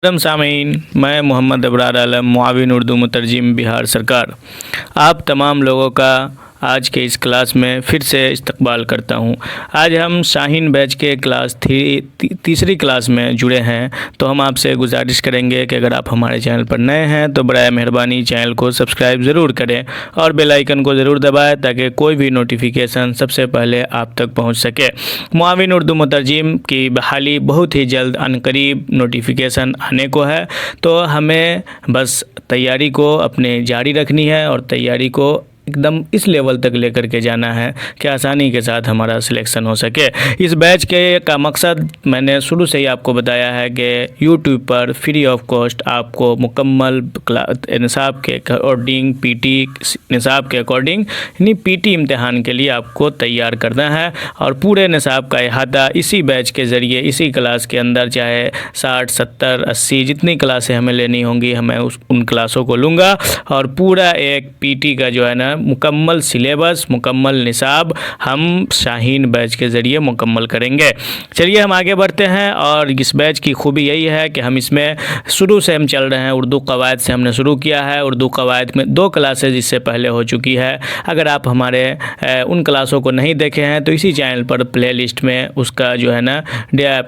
सामीन, मैं मोहम्मद अबरार आलम, मुआविन उर्दू मुतरजिम, बिहार सरकार। आप तमाम लोगों का आज के इस क्लास में फिर से इस्तकबाल करता हूं। आज हम शाहीन बैच के क्लास तीसरी क्लास में जुड़े हैं, तो हम आपसे गुजारिश करेंगे कि अगर आप हमारे चैनल पर नए हैं तो बराए मेहरबानी चैनल को सब्सक्राइब ज़रूर करें और बेल आइकन को ज़रूर दबाएं ताकि कोई भी नोटिफिकेशन सबसे पहले आप तक पहुंच सके। मुआविन उर्दू मुतरजिम की बहाली बहुत ही जल्द अनकरीब नोटिफिकेशन आने को है, तो हमें बस तैयारी को अपने जारी रखनी है और तैयारी को एकदम इस लेवल तक लेकर के जाना है कि आसानी के साथ हमारा सिलेक्शन हो सके। इस बैच के का मकसद मैंने शुरू से ही आपको बताया है कि यूट्यूब पर फ्री ऑफ कॉस्ट आपको मुकम्मल निसाब के अकॉर्डिंग निसाब के अकॉर्डिंग यानी पीटी इम्तिहान के लिए आपको तैयार करना है और पूरे निसाब का अहाता इसी बैच के ज़रिए इसी क्लास के अंदर, चाहे 60, 70, 80 जितनी क्लासें हमें लेनी होंगी मैं उन क्लासों को लूँगा और पूरा एक पीटी का जो है ना मुकम्मल सिलेबस, मुकम्मल निसाब हम शाहीन बैच के ज़रिए मुकम्मल करेंगे। चलिए हम आगे बढ़ते हैं। और इस बैच की खूबी यही है कि हम इसमें शुरू से हम चल रहे हैं, उर्दू कवायद से हमने शुरू किया है। उर्दू कवायद में 2 क्लासेज इससे पहले हो चुकी है। अगर आप हमारे उन क्लासों को नहीं देखे हैं तो इसी चैनल पर प्लेलिस्ट में उसका जो है ना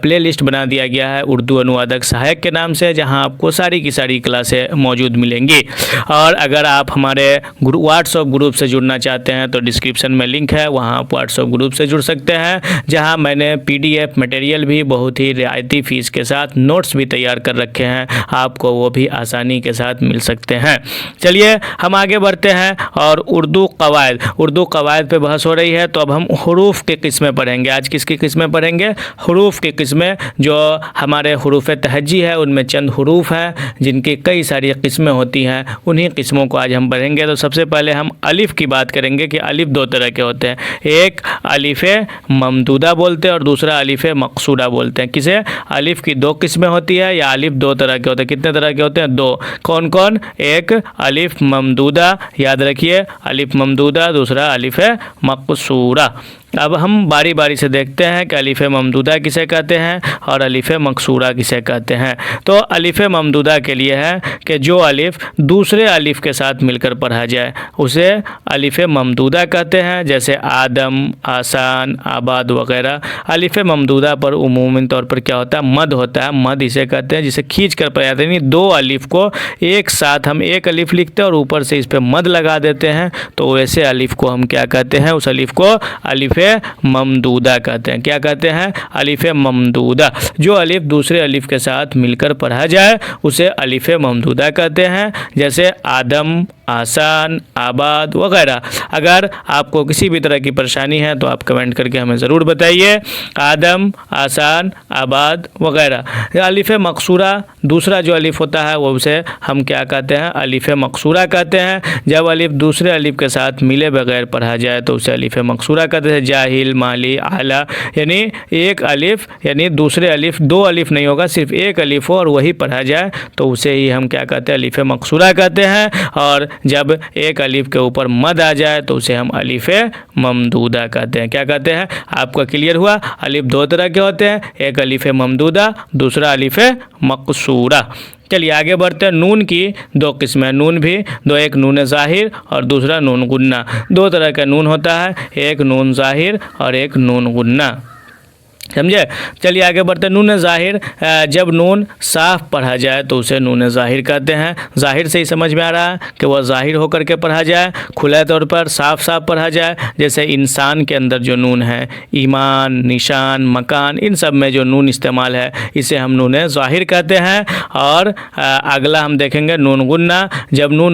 प्लेलिस्ट बना दिया गया है उर्दू अनुवादक सहायक के नाम से, जहाँ आपको सारी की सारी क्लासें मौजूद मिलेंगी। और अगर आप हमारे व्हाट्सएप ग्रुप से जुड़ना चाहते हैं तो डिस्क्रिप्शन में लिंक है, वहाँ आप व्हाट्सएप ग्रुप से जुड़ सकते हैं, जहाँ मैंने पीडीएफ मटेरियल भी बहुत ही रियायती फ़ीस के साथ नोट्स भी तैयार कर रखे हैं, आपको वो भी आसानी के साथ मिल सकते हैं। चलिए हम आगे बढ़ते हैं और उर्दू कवायद पे बहस हो रही है, तो अब हम हुरूफ की किस्में पढ़ेंगे। आज किसकी किस्में पढ़ेंगे? हुरूफ की किस्में। जो हमारे हुरूफ तहज्जी है उनमें चंद हुरूफ हैं जिनकी कई सारी किस्में होती हैं, उन्हीं किस्मों को आज हम पढ़ेंगे। तो सबसे पहले हम अलिफ़ की बात करेंगे कि अलिफ़ 2 तरह के होते हैं, एक अलिफ़ ममदूदा बोलते हैं और दूसरा अलिफ़ मकसूरा बोलते हैं। किसे? अलिफ़ की 2 किस्में होती है या अलिफ़ 2 तरह के होते हैं। कितने तरह के होते हैं? 2। कौन कौन? एक अलिफ़ ममदूदा, याद रखिए, अलिफ़ ममदूदा, दूसरा अलिफ़ मकसूरा। अब हम बारी बारी से देखते हैं कि अलिफ़ ममदूदा किसे कहते हैं और अलिफ़ मकसूरा किसे कहते हैं। तो अलिफ़ ममदूदा के लिए है कि जो अलिफ़ दूसरे अलिफ़ के साथ मिलकर पढ़ा जाए उसे अलिफ़ ममदूदा कहते हैं, जैसे आदम, आसान, आबाद वगैरह। अलिफ़ ममदूदा पर उमूमी तौर पर क्या होता है? मद होता है। मद इसे कहते हैं जिसे खींच कर पढ़ा जाता है, यानी 2 अलिफ़ को एक साथ हम एक अलिफ़ लिखते हैं और ऊपर से इस पर मद लगा देते हैं, तो वैसे अलिफ़ को हम क्या कहते हैं? उस अलिफ़ को अलिफ़ ममदूदा कहते हैं। क्या कहते हैं? अलिफ़ ममदूदा। जो अलिफ़ दूसरे अलिफ़ के साथ मिलकर पढ़ा जाए उसे अलिफ़ ममदूदा कहते हैं, जैसे आदम, आसान, आबाद वगैरह। अगर आपको किसी भी तरह की परेशानी है तो आप कमेंट करके हमें ज़रूर बताइए। आदम, आसान, आबाद वगैरह। अलिफ़ मकसूरा, दूसरा जो अलिफ़ होता है वो उसे हम क्या कहते हैं? अलिफ़ मकसूरा कहते हैं। जब अलिफ़ दूसरे अलिफ़ के साथ मिले बगैर पढ़ा जाए तो उसे अलिफ़ मकसूरा कहते हैं। जाहिल, माली, आला, यानी एक अलिफ़ यानी दूसरे अलिफ़ 2 अलिफ़ नहीं होगा, सिर्फ एक अलिफ़ हो और वही पढ़ा जाए तो उसे ही हम क्या कहते हैं? अलिफ़ मकसूरा कहते हैं। और जब एक अलिफ़ के ऊपर मद आ जाए तो उसे हम अलिफ़ ममदूदा कहते हैं। क्या कहते हैं? आपका क्लियर हुआ? अलिफ़ 2 तरह के होते हैं, एक अलिफ़ ममदूदा, दूसरा अलिफ़ मकसूरा। चलिए आगे बढ़ते हैं। नून की 2 किस्में, नून भी 2, एक नून ज़ाहिर और दूसरा नून गुन्ना। 2 तरह का नून होता है, एक नून ज़ाहिर और एक नून गुन्ना, समझे? चलिए आगे बढ़ते हैं। नून ज़ाहिर, जब नून साफ पढ़ा जाए तो उसे नून ज़ाहिर कहते हैं। ज़ाहिर से ही समझ में आ रहा है कि वह ज़ाहिर होकर के पढ़ा जाए, खुले तौर पर साफ साफ पढ़ा जाए। जैसे इंसान के अंदर जो नून है, ईमान, निशान, मकान, इन सब में जो नून इस्तेमाल है इसे हम नून ज़ाहिर कहते हैं। और अगला हम देखेंगे नून गुन्ना। जब नून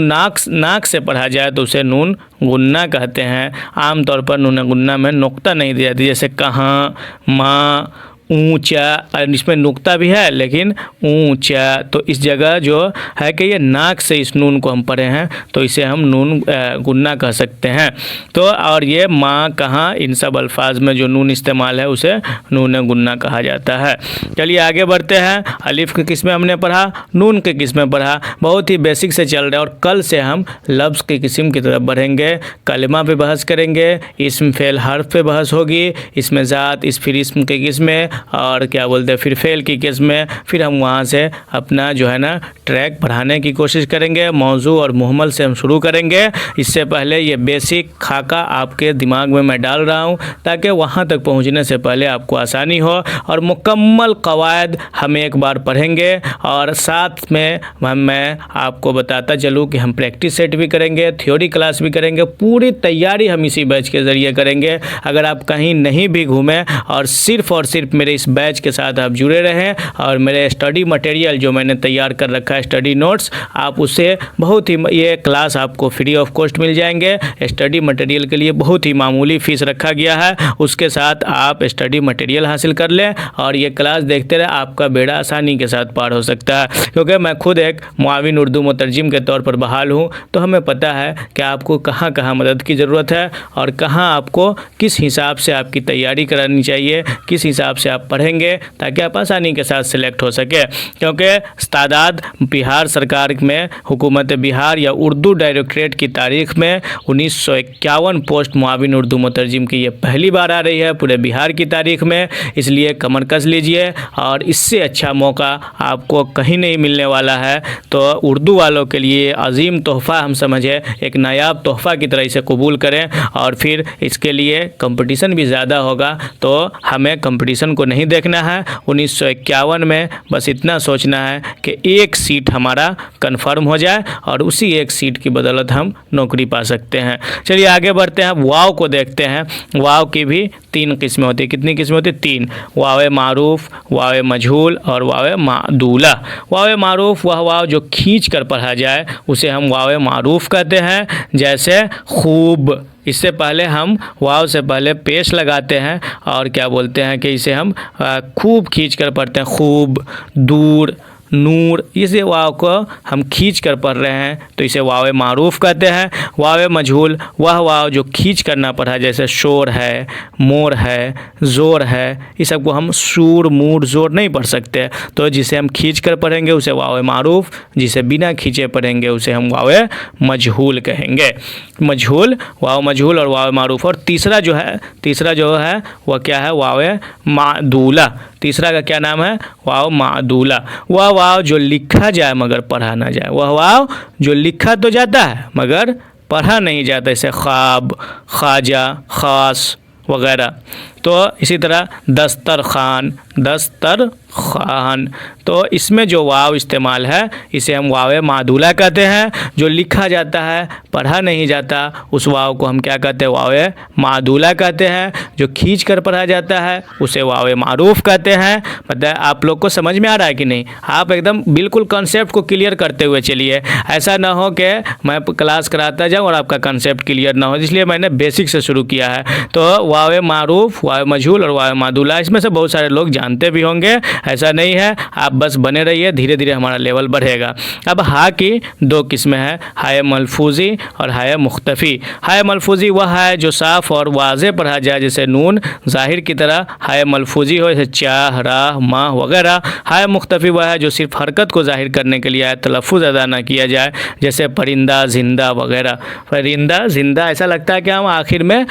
नाक से पढ़ा जाए तो उसे नून गुन्ना कहते हैं। आम तौर पर नून गुन्ना में नुक्ता नहीं दी जाती, जैसे कहाँ, माँ, ऊंचा, इसमें नुक्ता भी है लेकिन ऊंचा, तो इस जगह जो है कि ये नाक से इस नून को हम पढ़े हैं तो इसे हम नून गुन्ना कह सकते हैं। तो और ये माँ, कहाँ, इन सब अल्फाज में जो नून इस्तेमाल है उसे नून गुन्ना कहा जाता है। चलिए आगे बढ़ते हैं। अलिफ़ की किस्में हमने पढ़ा, नून की किस्में पढ़ा, बहुत ही बेसिक से चल रहे हैं और कल से हम लफ्ज़ की किस्म की तरफ बढ़ेंगे। कलमा पे बहस करेंगे, इस्म, फ़ेल, हर्फ पे बहस होगी, इसमें ज़ात, इस फिर इस्म की किस्में और क्या बोलते हैं फिर फेल की केस में फिर हम वहाँ से अपना जो है ना ट्रैक बढ़ाने की कोशिश करेंगे। मौजू और मुहम्मल से हम शुरू करेंगे। इससे पहले ये बेसिक खाका आपके दिमाग में मैं डाल रहा हूँ ताकि वहाँ तक पहुँचने से पहले आपको आसानी हो, और मुकम्मल कवायद हम एक बार पढ़ेंगे और साथ में मैं आपको बताता चलूँ कि हम प्रैक्टिस सेट भी करेंगे, थ्योरी क्लास भी करेंगे। पूरी तैयारी हम इसी बैच के ज़रिए करेंगे। अगर आप कहीं नहीं भी घूमें और सिर्फ मेरे इस बैच के साथ आप जुड़े रहें और मेरे स्टडी मटेरियल जो मैंने तैयार कर रखा है स्टडी नोट्स, आप उससे बहुत ही ये क्लास आपको फ्री ऑफ कॉस्ट मिल जाएंगे। स्टडी मटेरियल के लिए बहुत ही मामूली फ़ीस रखा गया है, उसके साथ आप स्टडी मटेरियल हासिल कर लें और ये क्लास देखते रहे, आपका बेड़ा आसानी के साथ पार हो सकता है। क्योंकि मैं खुद एक मुआविन उर्दू मुतरजिम के तौर पर बहाल हूँ, तो हमें पता है कि आपको कहाँ कहाँ मदद की ज़रूरत है और कहाँ आपको किस हिसाब से आपकी तैयारी करानी चाहिए, किस हिसाब से आप पढ़ेंगे ताकि आप आसानी के साथ सिलेक्ट हो सके। क्योंकि तादाद बिहार सरकार में हुकूमत बिहार या उर्दू डायरेक्टरेट की तारीख में 1951 पोस्ट मुआविन उर्दू मुतरजिम की ये पहली बार आ रही है पूरे बिहार की तारीख में। इसलिए कमर कस लीजिए और इससे अच्छा मौका आपको कहीं नहीं मिलने वाला है। तो उर्दू वालों के लिए अजीम तोहफ़ा हम समझे, एक नायाब तोहफ़ा की तरह इसे कबूल करें। और फिर इसके लिए कंपटीशन भी ज़्यादा होगा, तो हमें कंपटीशन को नहीं देखना है। 1951 में बस इतना सोचना है कि एक सीट हमारा कंफर्म हो जाए और उसी एक सीट की बदौलत हम नौकरी पा सकते हैं। चलिए आगे बढ़ते हैं, वाव को देखते हैं। वाव की भी 3 किस्में होती है। कितनी किस्में होती है? 3। वाव मारूफ, वाव मजहूल और वाव मादूला। वाव मारूफ वह वाव जो खींच कर पढ़ा जाए उसे हम वाव मारूफ कहते हैं। जैसे खूब, इससे पहले हम वाव से पहले पेश लगाते हैं और क्या बोलते हैं कि इसे हम खूब खींच कर पढ़ते हैं। खूब, दूर, नूर, इसे वाव को हम खींच कर पढ़ रहे हैं तो इसे वाव मारूफ कहते हैं। वाव मजहूल वह वाव जो खींच करना पढ़ा, जैसे शोर है, मोर है, ज़ोर है, इस सबको हम शूर, मूर, ज़ोर नहीं पढ़ सकते। तो जिसे हम खींच कर पढ़ेंगे उसे वाव मारूफ, जिसे बिना खींचे पढ़ेंगे उसे हम वाव मजहूल कहेंगे। मजहूल, वाव मजहूल और वाव मारूफ। और तीसरा जो है वह क्या है? वाव मादूला। तीसरा का क्या नाम है? वाव मादूला। वह वाव जो लिखा जाए मगर पढ़ा ना जाए। वह वाव जो लिखा तो जाता है मगर पढ़ा नहीं जाता, जैसे ख्वाब, ख्वाजा, खास वगैरह। तो इसी तरह दस्तरखान, दस्तरखान। तो इसमें जो वाव इस्तेमाल है इसे हम वाव मादूला कहते हैं। जो लिखा जाता है पढ़ा नहीं जाता उस वाव को हम क्या कहते हैं? वाव मादूला कहते हैं। जो खींच कर पढ़ा जाता है उसे वाव मारूफ कहते हैं। मतलब आप लोग को समझ में आ रहा है कि नहीं? आप एकदम बिल्कुल कॉन्सेप्ट को क्लियर करते हुए चलिए। ऐसा ना हो कि मैं क्लास कराता जाऊँ और आपका कॉन्सेप्ट क्लियर ना हो, इसलिए मैंने बेसिक से शुरू किया है। तो वाव मारूफ, वाव मजहूल और वाव मादूला, इसमें से बहुत सारे लोग जानते भी होंगे, ऐसा नहीं है। आप बस बने रहिए, धीरे धीरे हमारा लेवल बढ़ेगा। अब हा की 2 किस्में हैं, हाय मलफूजी और हाय मुख्तफ़ी। हाय मलफूजी वह है जो साफ़ और वाज़े पढ़ा जाए, जैसे नून ज़ाहिर की तरह हाय मलफूजी हो, जैसे चाह, राह, माह वगैरह। हाय मुख्तफ़ी वह है जो सिर्फ हरकत को ज़ाहिर करने के लिए आए, तलफ़ुज़ अदा ना किया जाए, जैसे परिंदा, जिंदा वगैरह। परिंदा, जिंदा, ऐसा लगता है कि हम आखिर में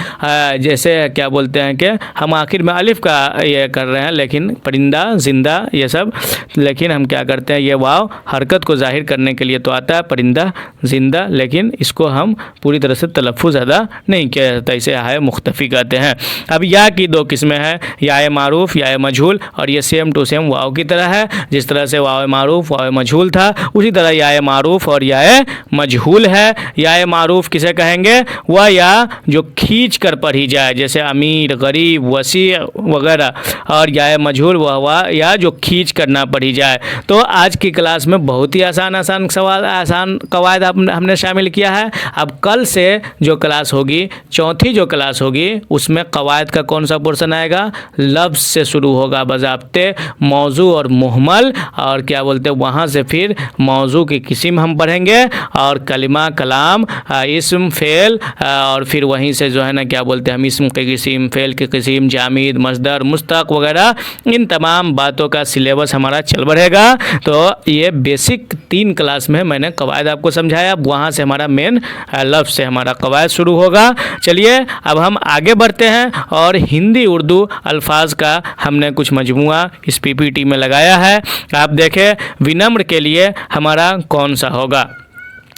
जैसे क्या बोलते हैं कि हम आखिर में अलिफ का ये कर रहे हैं, लेकिन परिंदा, जिंदा ये सब, लेकिन हम क्या करते हैं, ये वाव हरकत को जाहिर करने के लिए तो आता है, परिंदा, जिंदा, लेकिन इसको हम पूरी तरह से तलफ़ुज़ अदा नहीं किया जाता, इसे हाय मुख्तफ़ी कहते हैं। अब या की 2 किस्में हैं, या मारूफ, या मजहूल, और ये सेम टू सेम वाव की तरह है। जिस तरह से वाव मारूफ, वाव मजहूल था, उसी तरह या मारूफ और या मजहूल है। या मारूफ किसे कहेंगे? वह या जो खींच कर पढ़ी जाए, जैसे अमीर, गरीब, वसी वगैरह। और या मजहूल वह या जो खींच कर ना पढ़ी जाए। तो आज की क्लास में बहुत ही आसान सवाल, आसान कवायद हमने शामिल किया है। अब कल से जो क्लास होगी, चौथी जो क्लास होगी, उसमें कवायद का कौन सा पोर्शन आएगा? लफ्ज़ से शुरू होगा, बज़ाब्ते मौजू और मुहम्मल, और क्या बोलते हैं वहाँ से फिर मौजू की किस्म हम पढ़ेंगे, और कलिमा, कलाम, इस्म, फ़ेल, और फिर वहीं से जो है ना क्या बोलते हैं हम इस्म के किस्म, फ़ेल के जिस्म, जामिद, मस्दर, मुश्तक वगैरह इन तमाम बातों का सिलेबस हमारा चल बढ़ेगा। तो ये बेसिक 3 क्लास में मैंने कवायद आपको समझाया, अब वहाँ से हमारा मेन लफ्ज़ से हमारा कवायद शुरू होगा। चलिए अब हम आगे बढ़ते हैं और हिंदी उर्दू अल्फाज का हमने कुछ मजमुआ इस पीपीटी में लगाया है। आप देखें विनम्र के लिए हमारा कौन सा होगा।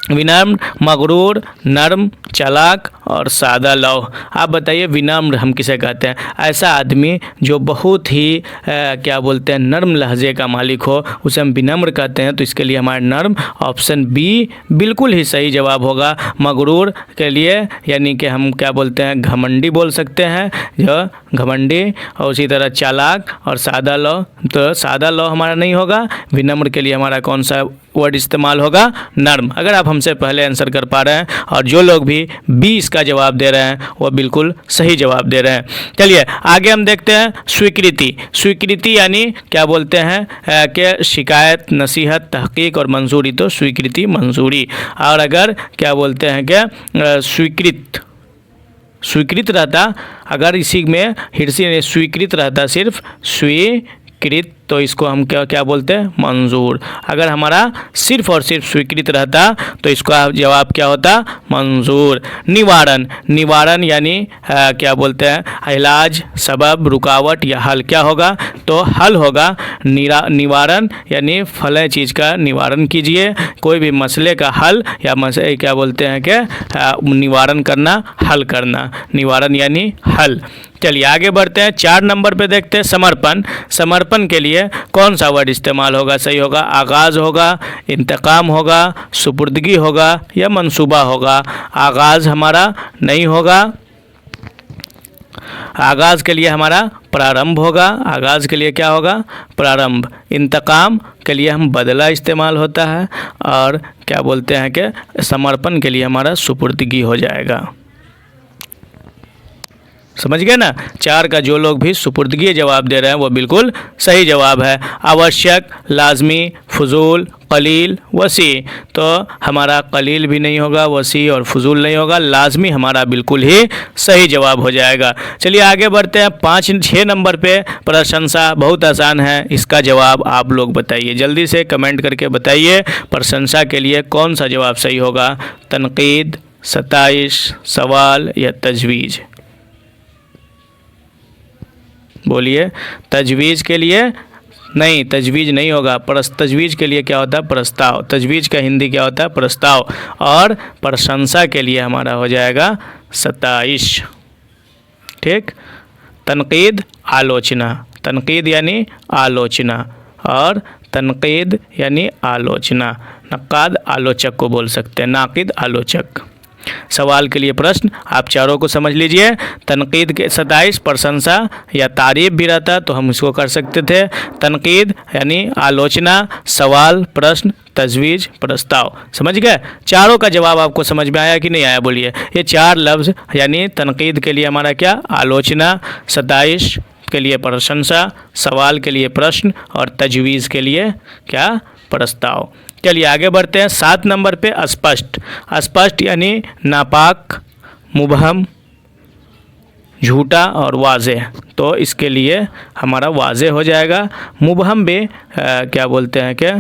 विनम्र, मगरूर, नर्म, चालाक और सादा लौह। आप बताइए विनम्र हम किसे कहते हैं? ऐसा आदमी जो बहुत ही क्या बोलते हैं नर्म लहजे का मालिक हो, उसे हम विनम्र कहते हैं। तो इसके लिए हमारा नर्म ऑप्शन बी बिल्कुल ही सही जवाब होगा। मगरूर के लिए यानी कि हम क्या बोलते हैं घमंडी बोल सकते हैं, जो घमंडी। और उसी तरह चालाक और सादा लौह, तो सादा लौह हमारा नहीं होगा। विनम्र के लिए हमारा कौन सा वर्ड इस्तेमाल होगा? नर्म। अगर आप हमसे पहले आंसर कर पा रहे हैं और जो लोग भी 20 का जवाब दे रहे हैं वो बिल्कुल सही जवाब दे रहे हैं। चलिए आगे हम देखते हैं स्वीकृति। स्वीकृति यानी क्या बोलते हैं कि शिकायत, नसीहत, तहकीक और मंजूरी। तो स्वीकृति मंजूरी। और अगर क्या बोलते हैं कि स्वीकृत रहता, अगर इसी में हिरसी स्वीकृत रहता सिर्फ स्वीकृत, तो इसको हम क्या बोलते हैं? मंजूर। अगर हमारा सिर्फ और सिर्फ स्वीकृत रहता तो इसका जवाब क्या होता? मंजूर। निवारण। निवारण यानी क्या बोलते हैं इलाज, सबब, रुकावट या हल। क्या होगा? तो हल होगा। निवारण यानी फले चीज़ का निवारण कीजिए, कोई भी मसले का हल या मसले क्या बोलते हैं कि निवारण करना, हल करना। निवारण यानी हल। चलिए आगे बढ़ते हैं। 4 नंबर पे देखते हैं समर्पण। समर्पण के लिए कौन सा वर्ड इस्तेमाल होगा? सही होगा आगाज़ होगा, इंतकाम होगा, सुपुर्दगी होगा या मंसूबा होगा। आगाज़ हमारा नहीं होगा, आगाज़ के लिए हमारा प्रारंभ होगा। आगाज़ के लिए क्या होगा? प्रारंभ। इंतकाम के लिए हम बदला इस्तेमाल होता है। और क्या बोलते हैं कि समर्पण के लिए हमारा सुपुर्दगी हो जाएगा। समझ गए ना? 4 का जो लोग भी सुपुर्दगी जवाब दे रहे हैं वो बिल्कुल सही जवाब है। आवश्यक, लाजमी, फजूल, कलील, वसी। तो हमारा कलील भी नहीं होगा, वसी और फजूल नहीं होगा। लाजमी हमारा बिल्कुल ही सही जवाब हो जाएगा। चलिए आगे बढ़ते हैं। 6 नंबर पे प्रशंसा। बहुत आसान है, इसका जवाब आप लोग बताइए, जल्दी से कमेंट करके बताइए प्रशंसा के लिए कौन सा जवाब सही होगा? तनकीद, सताइश, सवाल या तजवीज़? बोलिए। तजवीज़ के लिए नहीं, तजवीज़ नहीं होगा। तजवीज़ के लिए क्या होता है? प्रस्ताव। तजवीज़ का हिंदी क्या होता है? प्रस्ताव। और प्रशंसा के लिए हमारा हो जाएगा सताइश। ठीक। तनकीद, आलोचना। तनकीद यानी आलोचना और तनकीद यानी आलोचना। नक्काद आलोचक को बोल सकते हैं, नाकिद आलोचक। सवाल के लिए प्रश्न आप चारों को समझ लीजिए। तनकीद के 27 प्रशंसा या तारीफ भी रहता तो हम इसको कर सकते थे। तनकीद यानी आलोचना, सवाल, प्रश्न, तजवीज़, प्रस्ताव। समझ गए? चारों का जवाब आपको समझ में आया कि नहीं आया? बोलिए। ये 4 लफ्ज़ यानी तनकीद के लिए हमारा क्या? आलोचना, 27 के लिए प्रशंसा, सवाल के लिए प्रश्न और तजवीज़ के लिए क्या? प्रस्ताव। चलिए आगे बढ़ते हैं। 7 नंबर पे अस्पष्ट। अस्पष्ट यानी नापाक, मुबहम, झूठा और वाज़ेह। तो इसके लिए हमारा वाज़ेह हो जाएगा। मुबहम भी क्या बोलते हैं कि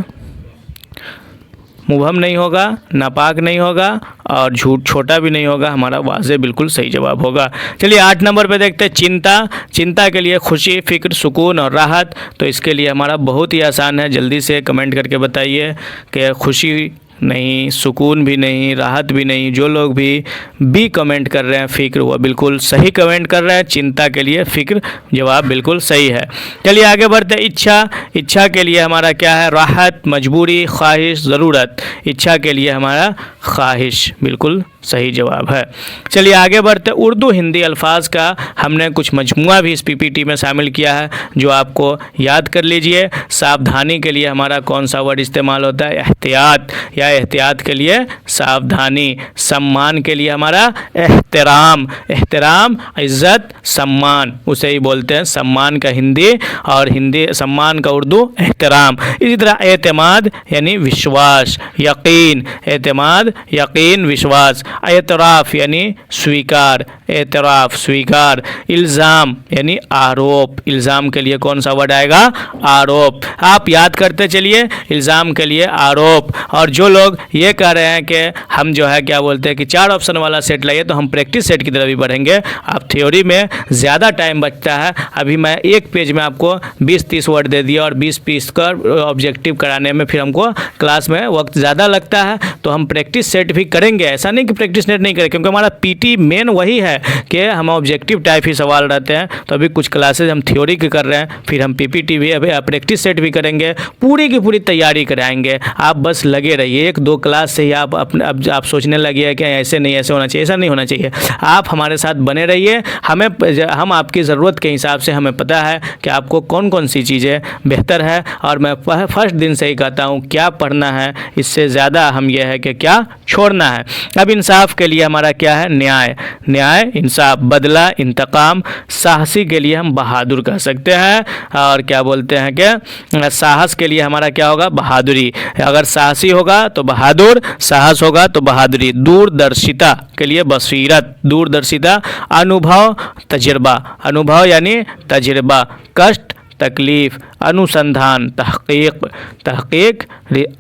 मुबहम नहीं होगा, नापाक नहीं होगा और छोटा भी नहीं होगा। हमारा वाज़ेह बिल्कुल सही जवाब होगा। चलिए 8 नंबर पे देखते हैं चिंता। चिंता के लिए खुशी, फ़िक्र, सुकून और राहत। तो इसके लिए हमारा बहुत ही आसान है, जल्दी से कमेंट करके बताइए कि खुशी नहीं, सुकून भी नहीं, राहत भी नहीं। जो लोग भी कमेंट कर रहे हैं फ़िक्र, वो बिल्कुल सही कमेंट कर रहे हैं। चिंता के लिए फ़िक्र जवाब बिल्कुल सही है। चलिए आगे बढ़ते हैं। इच्छा। इच्छा के लिए हमारा क्या है? राहत, मजबूरी, ख्वाहिश, ज़रूरत। इच्छा के लिए हमारा ख्वाहिश बिल्कुल सही जवाब है। चलिए आगे बढ़ते। उर्दू हिंदी अल्फाज का हमने कुछ मजमुआ भी इस पीपीटी में शामिल किया है, जो आपको याद कर लीजिए। सावधानी के लिए हमारा कौन सा वर्ड इस्तेमाल होता है? एहतियात या एहतियात के लिए सावधानी। सम्मान के लिए हमारा एहतराम। एहतराम, इज़्ज़त, सम्मान, उसे ही बोलते हैं सम्मान का हिंदी, और हिंदी सम्मान का उर्दू एहतराम। इसी तरह एतमाद यानी विश्वास, यकीन। एतमाद, यकीन, विश्वास। एतराफ़ यानी स्वीकार, एतराफ़ स्वीकार। इल्ज़ाम यानी आरोप, इल्ज़ाम के लिए कौन सा वर्ड आएगा? आरोप। आप याद करते चलिए, इल्ज़ाम के लिए आरोप। और जो लोग ये कह रहे हैं कि हम जो है क्या बोलते हैं कि 4 ऑप्शन वाला सेट लाइए, तो हम प्रैक्टिस सेट की तरफ भी बढ़ेंगे। आप थ्योरी में ज़्यादा टाइम बचता है। अभी मैं एक पेज में आपको 20-30 वर्ड दे दिया और 20-20 का ऑब्जेक्टिव कराने में फिर हमको क्लास में वक्त ज़्यादा लगता है, तो हम प्रैक्टिस सेट भी करेंगे। ऐसा नहीं कि प्रैक्टिस सेट नहीं करें, क्योंकि हमारा पीटी मेन वही है कि हम ऑब्जेक्टिव टाइप ही सवाल रहते हैं। तो अभी कुछ क्लासेज हम थ्योरी की कर रहे हैं, फिर हम पीपीटी भी अभी प्रैक्टिस सेट भी करेंगे, पूरी की पूरी तैयारी कराएंगे। आप बस लगे रहिए। 1-2 क्लास से ही आप अपने अब आप सोचने लगे कि ऐसे नहीं ऐसे होना चाहिए, ऐसा नहीं होना चाहिए। आप हमारे साथ बने रहिए। हम आपकी ज़रूरत के हिसाब से हमें पता है कि आपको कौन कौन सी चीज़ें बेहतर है, और मैं फर्स्ट दिन से ही कहता हूँ क्या पढ़ना है, इससे ज़्यादा हम यह है कि क्या छोड़ना है। अब इंसाफ के लिए हमारा क्या है? न्याय, न्याय इंसाफ, बदला इंतकाम। साहसी के लिए हम बहादुर कह सकते हैं, और क्या बोलते हैं कि साहस के लिए हमारा क्या होगा? बहादुरी। अगर साहसी होगा तो बहादुर, साहस होगा तो बहादुरी। दूरदर्शिता के लिए बसीरत, दूरदर्शिता। अनुभव तजुर्बा, अनुभव यानी तजुर्बा। कष्ट तकलीफ़। अनुसंधान तहक़ीक़, तहक़ीक़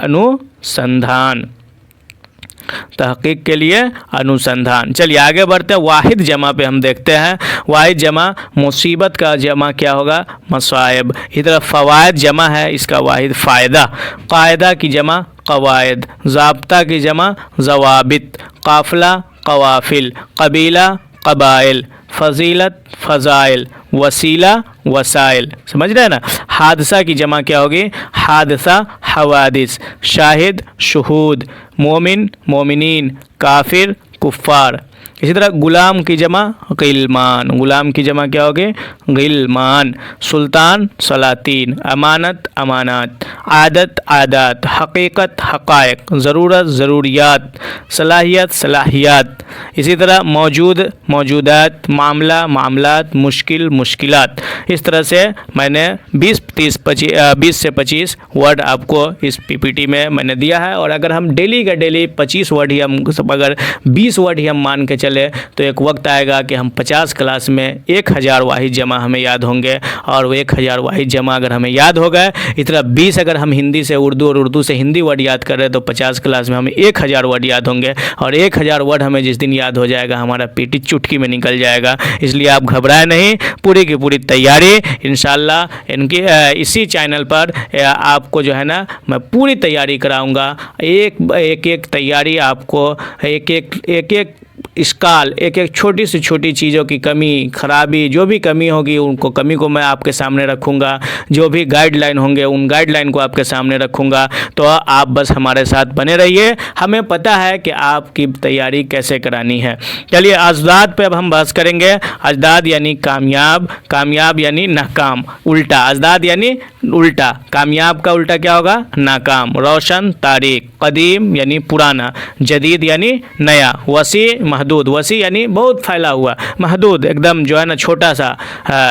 अनुसंधान, तहक़ीक़ के लिए अनुसंधान। चलिए आगे बढ़ते हैं। वाहिद जमा पे हम देखते हैं। वाहिद जमा मुसीबत का जमा क्या होगा? मसाइब। इस तरह फ़वाइद जमा है, इसका वाहिद फ़ायदा। कायदा की जमा क़वाइद। ज़ाब्ता की जमा ज़वाबित। काफ़िला क़वाफ़िल। कबीला क़बाइल। फ़ज़ीलत फ़ज़ाइल। वसीला वसाइल। समझ रहे हैं ना? हादसा की जमा क्या होगी? हादसा हवादिस। शाहिद शुहूद। मोमिन मोमिनीन। काफिर कुफ़ार। इसी तरह गुलाम की जमा गिलमान, गुलाम की जमा क्या होगी? गिलमान। सुल्तान सलातीन। अमानत अमानात। आदत आदात। हकीकत हक़ाइक़। ज़रूरत ज़रूरियात। सलाहियत सलाहियात। इसी तरह मौजूद मौजूदात। मामला मामलात। मुश्किल मुश्किलात। इस तरह से मैंने 20 से 25 वर्ड आपको इस पीपीटी में मैंने दिया है। और अगर हम डेली का डेली 25 वर्ड ही हम अगर 20 वर्ड ही हम मान के चले, तो एक वक्त आएगा कि हम 50 क्लास में 1000 वाहिद जमा हमें याद होंगे। और वो 1000 वाहिद जमा अगर हमें याद हो गए, इस तरह 20 अगर हम हिंदी से उर्दू और उर्दू से हिंदी वर्ड याद कर रहे हैं, तो 50 क्लास में हमें 1000 वर्ड याद होंगे। और 1000 वर्ड हमें जिस दिन याद हो जाएगा, हमारा पीटी चुटकी में निकल जाएगा। इसलिए आप घबराए नहीं, पूरी की पूरी तैयारी इंशाल्लाह इनकी इसी चैनल पर आपको जो है ना मैं पूरी तैयारी कराऊंगा। एक तैयारी आपको एक इसकाल, एक छोटी से छोटी चीज़ों की कमी खराबी, जो भी कमी होगी उनको कमी को मैं आपके सामने रखूँगा। जो भी गाइडलाइन होंगे उन गाइडलाइन को आपके सामने रखूँगा। तो आप बस हमारे साथ बने रहिए, हमें पता है कि आपकी तैयारी कैसे करानी है। चलिए अजदाद पे अब हम बहस करेंगे। अजदाद यानी कामयाब, कामयाब यानी नाकाम, उल्टा। अजदाद यानी उल्टा, कामयाब का उल्टा क्या होगा? नाकाम। रोशन तारीख। कदीम यानी पुराना। जदीद यानी नया। वसी महदूद, वसी यानी बहुत फैला हुआ, महदूद एकदम जो है ना छोटा सा,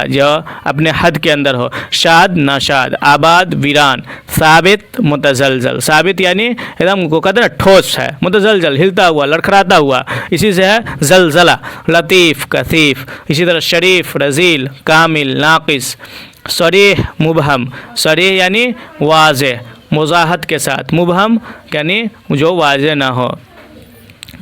जो अपने हद के अंदर हो। शाद नाशाद। आबाद वीरान। साबित मुतजलजल, साबित यानी एकदम को कहते हैं ठोस है, मुतजलजल हिलता हुआ लड़खड़ाता हुआ, इसी से है जलजला। लतीफ़ कसीफ। इसी तरह शरीफ रजील। कामिल नाकिस। सरीह मुबहम, सरीह यानी वाज़ेह मुज़ाहत के साथ, मुबहम यानी जो वाज़ेह ना हो।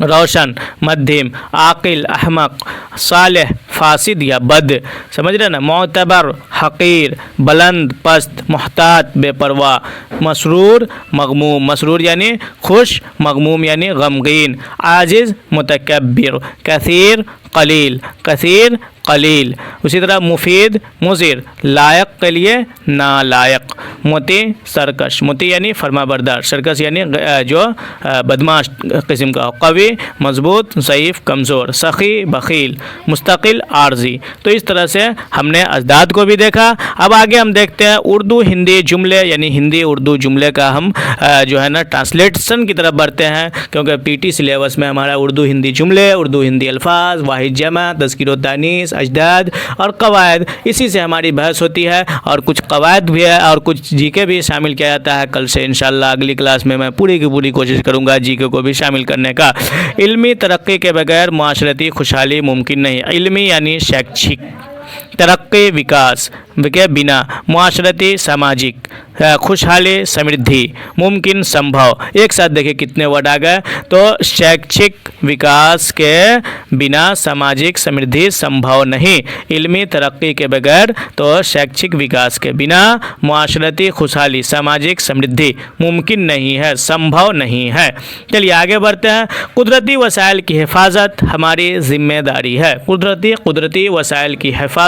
रोशन मध्यम। आकिल अहमक। सालेह फासिद या बद। समझ रहे ना? मोतबर हकीर। बुलंद पस्त। मोहतात बेपरवाह। मसरूर मगमूम, मसरूर यानी खुश, मगमूम यानी गमगीन। आजिज़ मुतकब्बिर। कसीर कलील, कसीर कलील। उसी तरह मुफीद मुज़िर। लायक के लिए नालायक। मुती सरकश, मुती यानी फरमाबरदार, सरकश यानी जो बदमाश किस्म का हो। कवी मजबूत, ज़ईफ़ कमज़ोर। सखी बखील। मुस्तकिल आर्जी। तो इस तरह से हमने अजदाद को भी देखा। अब आगे हम देखते हैं उर्दू हिंदी जुमले, यानी हिंदी उर्दू जुमले का हम जो है ना ट्रांसलेशन की तरफ बढ़ते हैं, क्योंकि पीटी सिलेबस में हमारा उर्दू हिंदी जुमले, उर्दू हिंदी अल्फाज, वाहिद जमा, तज़कीर व तानीस, अजदाद और कवायद, इसी से हमारी बहस होती है और कुछ कवायद भी है और कुछ जीके भी शामिल किया जाता है। कल से इंशाल्लाह अगली क्लास में मैं पूरी की पूरी कोशिश करूँगा जीके को भी शामिल करने का। इल्मी तरक्की के बगैर माशरती खुशहाली मुमकिन नहीं। इल्मी यानी शैक्षिक, तरक्की विकास के बिना माशरती सामाजिक खुशहाली समृद्धि मुमकिन संभव। एक साथ देखिए कितने वर्ड आ गए। तो शैक्षिक विकास के बिना सामाजिक समृद्धि संभव नहीं। इल्मी तरक्की के बगैर तो शैक्षिक विकास के बिना माशरती खुशहाली सामाजिक समृद्धि मुमकिन नहीं है, संभव नहीं है। चलिए आगे बढ़ते हैं। कुदरती वसाइल की हिफाजत हमारी जिम्मेदारी है। कुदरती वसाइल की हिफाजत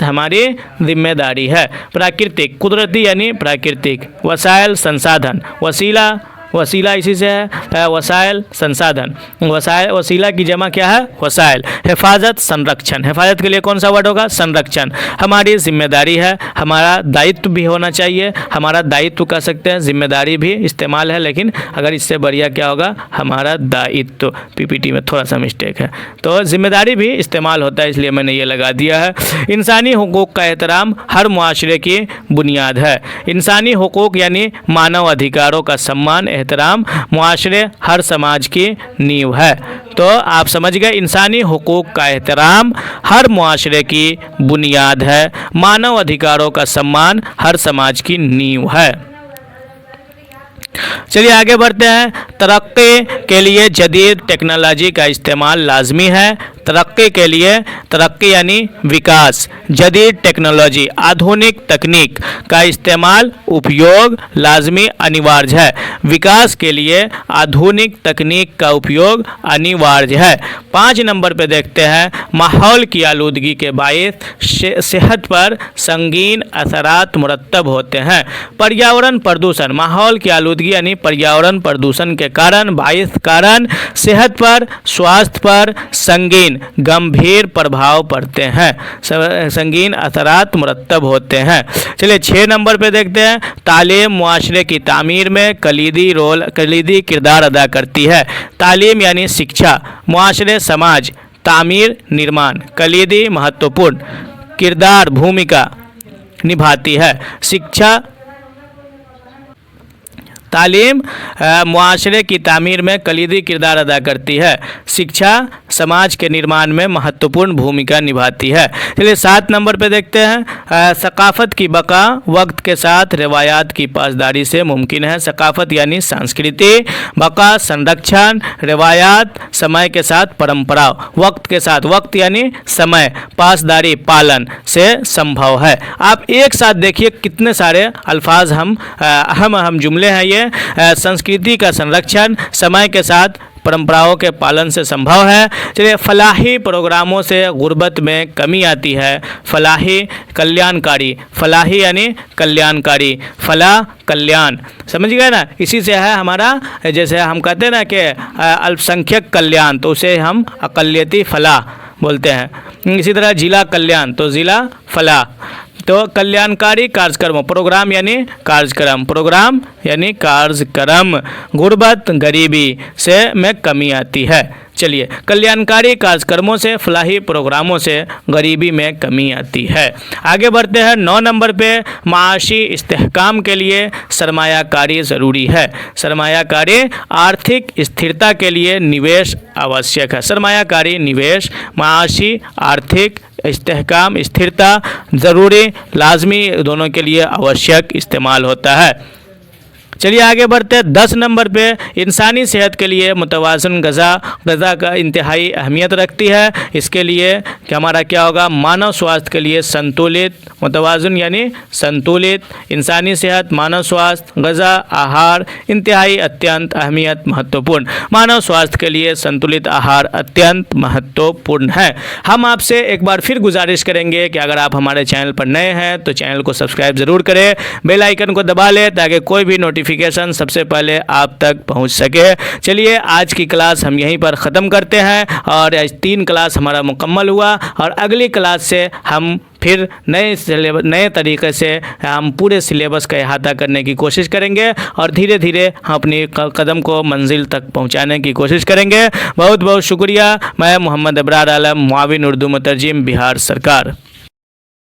हमारी जिम्मेदारी है। प्राकृतिक, कुदरती यानी प्राकृतिक, वसाइल संसाधन, वसीला इसी से है, वसाइल संसाधन, वसीला की जमा क्या है, वसाइल। हिफाजत संरक्षण, हिफाजत के लिए कौन सा वर्ड होगा, संरक्षण। हमारी जिम्मेदारी है, हमारा दायित्व भी होना चाहिए। हमारा दायित्व कह सकते हैं, जिम्मेदारी भी इस्तेमाल है, लेकिन अगर इससे बढ़िया क्या होगा, हमारा दायित्व। पीपीटी में थोड़ा सा मिस्टेक है, तो जिम्मेदारी भी इस्तेमाल होता है, इसलिए मैंने ये लगा दिया है। इंसानी हुकूक का एहतराम हर मुआशरे की बुनियाद है। इंसानी हुकूक यानी मानव अधिकारों का सम्मान एहतराम मुआशरे हर समाज की नींव है। तो आप समझ गए, इंसानी हुकूक का एहतराम हर मुआशरे की बुनियाद है। मानव अधिकारों का सम्मान हर समाज की नींव है। चलिए आगे बढ़ते हैं। तरक्की के लिए जदीद टेक्नोलॉजी का इस्तेमाल लाजमी है। तरक्की के लिए, तरक्की यानी विकास, जदीद टेक्नोलॉजी आधुनिक तकनीक का इस्तेमाल उपयोग लाजमी अनिवार्य है। विकास के लिए आधुनिक तकनीक का उपयोग अनिवार्य है। 5 नंबर पे देखते हैं। माहौल की आलूदगी के बायस सेहत पर संगीन असरात मुरतब होते हैं। पर्यावरण प्रदूषण, माहौल की आलूदगी यानी पर्यावरण प्रदूषण के कारण सेहत पर, स्वास्थ्य पर संगीन गंभीर प्रभाव पड़ते हैं, संगीन असरात मुरतब होते हैं। चलिए 6 नंबर पे देखते हैं। तालीम मुआशरे की तामीर में कलीदी किरदार अदा करती है। तालीम यानी शिक्षा, मुआशरे समाज तामीर निर्माण कलीदी महत्वपूर्ण किरदार भूमिका निभाती है। शिक्षा, तालीम मुआशरे की तामीर में कलीदी किरदार अदा करती है। शिक्षा समाज के निर्माण में महत्वपूर्ण भूमिका निभाती है। चलिए 7 नंबर पे देखते हैं। सकाफ़त की बका वक्त के साथ रिवायात की पासदारी से मुमकिन है। सकाफ़त यानी संस्कृति, बका संरक्षण, रिवायात समय के साथ परंपरा, वक्त के साथ, वक्त यानी समय, पासदारी पालन से संभव है। आप एक साथ देखिए कितने सारे अल्फाज अहम जुमले हैं ये। संस्कृति का संरक्षण समय के साथ परंपराओं के पालन से संभव है। चलिए फलाही प्रोग्रामों से गुर्बत में कमी आती है। फलाही कल्याणकारी, फलाही यानी कल्याणकारी, फलाह कल्याण, समझ गए ना। इसी से है हमारा, जैसे हम कहते हैं ना कि अल्पसंख्यक कल्याण, तो उसे हम अकलियती फलाह बोलते हैं। इसी तरह जिला कल्याण तो जिला फलाह। तो कल्याणकारी कार्यक्रम, प्रोग्राम यानी कार्यक्रम, प्रोग्राम यानी कार्यक्रम। गुर्बत गरीबी से में कमी आती है। चलिए कल्याणकारी कार्यक्रमों से, फलाही प्रोग्रामों से गरीबी में कमी आती है। आगे बढ़ते हैं 9 नंबर पे। माशी इस्तेहकाम के लिए सरमायाकारी ज़रूरी है। सरमायाकारी आर्थिक स्थिरता के लिए निवेश आवश्यक है। सरमायाकारी निवेश, माशी आर्थिक इस्तेहकाम स्थिरता ज़रूरी लाजमी दोनों के लिए आवश्यक इस्तेमाल होता है। चलिए आगे बढ़ते हैं 10 नंबर पे। इंसानी सेहत के लिए मुतवाज़न ग़ज़ा का इंतहाई अहमियत रखती है। इसके लिए कि हमारा क्या होगा, मानव स्वास्थ्य के लिए संतुलित, मुतवाज़न यानी संतुलित इंसानी सेहत, मानव स्वास्थ्य, ग़ज़ा आहार इंतहाई अत्यंत अहमियत महत्वपूर्ण। मानव स्वास्थ्य के लिए संतुलित आहार अत्यंत महत्वपूर्ण है। हम आपसे एक बार फिर गुजारिश करेंगे कि अगर आप हमारे चैनल पर नए हैं तो चैनल को सब्सक्राइब ज़रूर करें, बेल आइकन को दबा लें ताकि कोई भी नोटिफिकेशन सबसे पहले आप तक पहुंच सके। चलिए आज की क्लास हम यहीं पर ख़त्म करते हैं और आज 3 क्लास हमारा मुकम्मल हुआ और अगली क्लास से हम फिर नए तरीके से हम पूरे सिलेबस का अहाता करने की कोशिश करेंगे और धीरे धीरे हम अपनी कदम को मंजिल तक पहुंचाने की कोशिश करेंगे। बहुत बहुत शुक्रिया। मैं मोहम्मद अबरार आलम, मुआविन उर्दू मुतरजिम, बिहार सरकार।